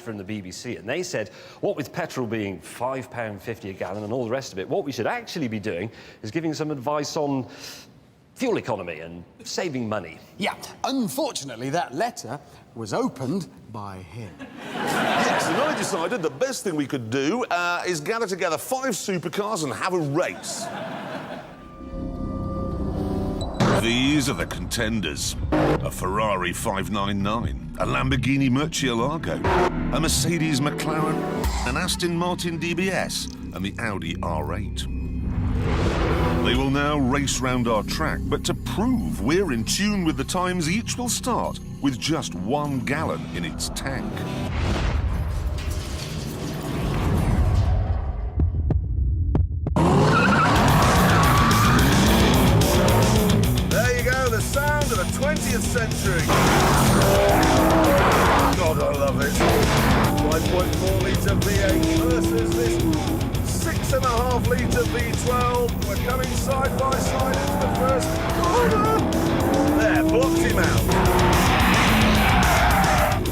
from the BBC, and they said, what with petrol being £5.50 a gallon and all the rest of it, what we should actually be doing is giving some advice on fuel economy and saving money. Yeah, unfortunately, that letter was opened by him. Yes, and I decided the best thing we could do is gather together 5 supercars and have a race. These are the contenders. A Ferrari 599, a Lamborghini Murcielago, a Mercedes McLaren, an Aston Martin DBS, and the Audi R8. They will now race round our track, but to prove we're in tune with the times, each will start with just 1 gallon in its tank. Sound of the 20th century. God, I love it. 5.4 litre V8 versus this 6.5 litre V12. We're coming side by side into the first corner. There, blocked him out.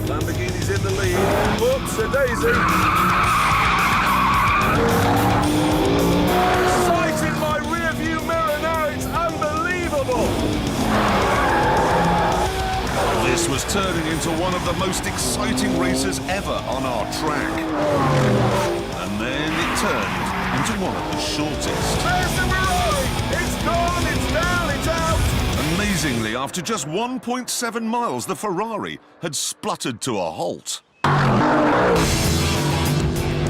Lamborghini's in the lead. Whoops, a daisy. Sight in my rear view mirror now, it's unbelievable. This was turning into one of the most exciting races ever on our track. And then it turned into one of the shortest. There's the Ferrari! It's gone, it's down, it's out! Amazingly, after just 1.7 miles, the Ferrari had spluttered to a halt.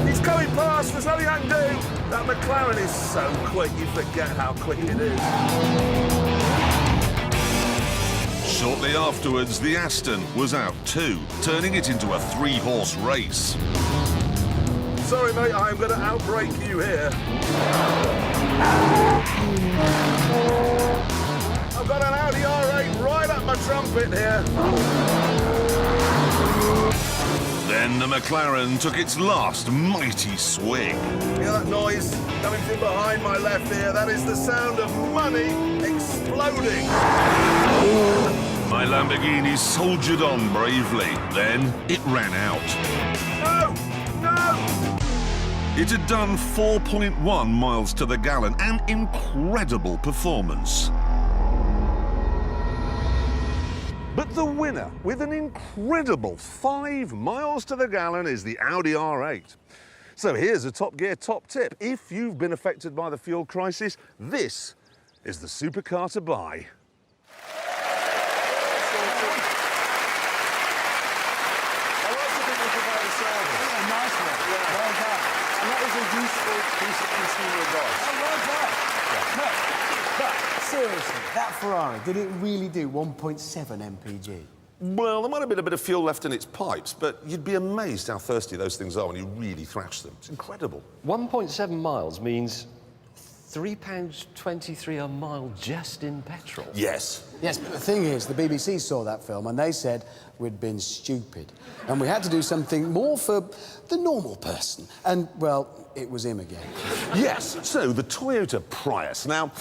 He's coming past, there's nothing I can do. That McLaren is so quick, you forget how quick it is. Shortly afterwards, the Aston was out too, turning it into a 3-horse race. Sorry, mate, I'm going to outbrake you here. I've got an Audi R8 right up my trumpet here. Then the McLaren took its last mighty swing. Hear that noise coming from behind my left ear? That is the sound of money exploding. My Lamborghini soldiered on bravely. Then it ran out. No! No! It had done 4.1 miles to the gallon, an incredible performance. But the winner, with an incredible 5 miles to the gallon, is the Audi R8. So here's a Top Gear top tip. If you've been affected by the fuel crisis, this is the supercar to buy. Seriously, that Ferrari, did it really do 1.7 mpg? Well, there might have been a bit of fuel left in its pipes, but you'd be amazed how thirsty those things are when you really thrash them. It's incredible. 1.7 miles means £3.23 a mile just in petrol. Yes. Yes, but the thing is, the BBC saw that film and they said we'd been stupid. And we had to do something more for the normal person. And, well, it was him again. Yes, so the Toyota Prius. Now,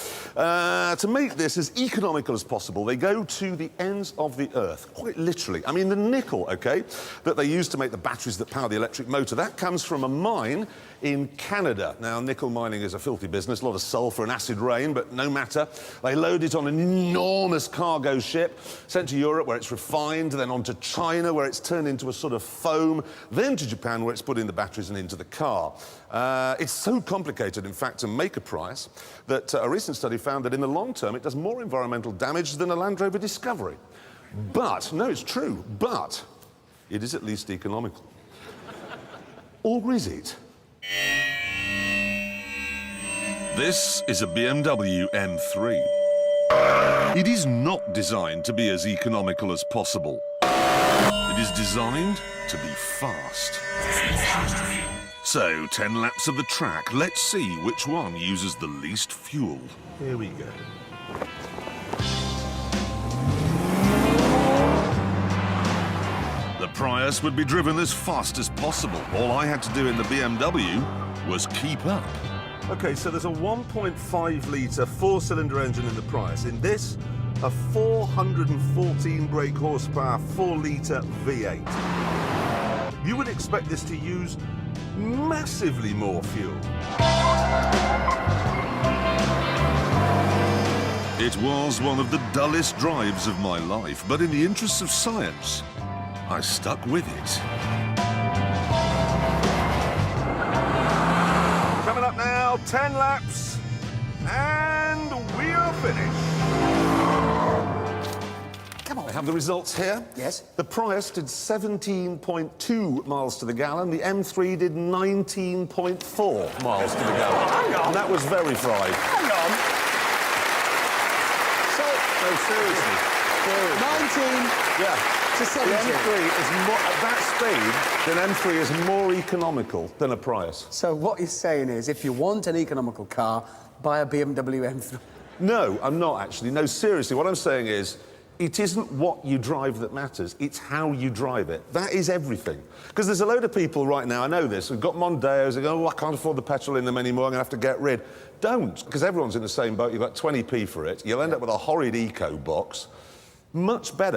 to make this as economical as possible, they go to the ends of the earth, quite literally. I mean, the nickel, OK, that they use to make the batteries that power the electric motor, that comes from a mine in Canada. Now, nickel mining is a filthy business, a lot of sulphur and acid rain, but no matter. They load it on an enormous cargo ship, sent to Europe, where it's refined, then on to China, where it's turned into a sort of foam, then to Japan, where it's put in the batteries and into the car. It's so complicated, in fact, to make a Prius that a recent study found that in the long term it does more environmental damage than a Land Rover Discovery. But, no, it's true, but it is at least economical. Or is it? This is a BMW M3. It is not designed to be as economical as possible. It is designed to be fast. So, 10 laps of the track. Let's see which one uses the least fuel. Here we go. The Prius would be driven as fast as possible. All I had to do in the BMW was keep up. OK, so there's a 1.5-litre four-cylinder engine in the Prius. In this, a 414 brake horsepower 4-litre V8. you would expect this to use massively more fuel. It was one of the dullest drives of my life, but in the interests of science, I stuck with it. Coming up now, 10 laps, and we are finished. Come on. I have the results here. Yes. The Prius did 17.2 miles to the gallon. The M3 did 19.4 miles to the gallon. Hang on. And that was verified. Hang on. So, No, seriously. 19 Yeah. to The 17. M3 is more, at that speed, the M3 is more economical than a Prius. So what you're saying is, if you want an economical car, buy a BMW M3. No, I'm not actually. No, seriously, what I'm saying is, it isn't what you drive that matters, it's how you drive it. That is everything. Because there's a load of people right now, I know this, who've got Mondeos, they go, oh, I can't afford the petrol in them anymore, I'm gonna have to get rid. Don't, because everyone's in the same boat, you've got 20p for it, you'll end up with a horrid eco box. Much better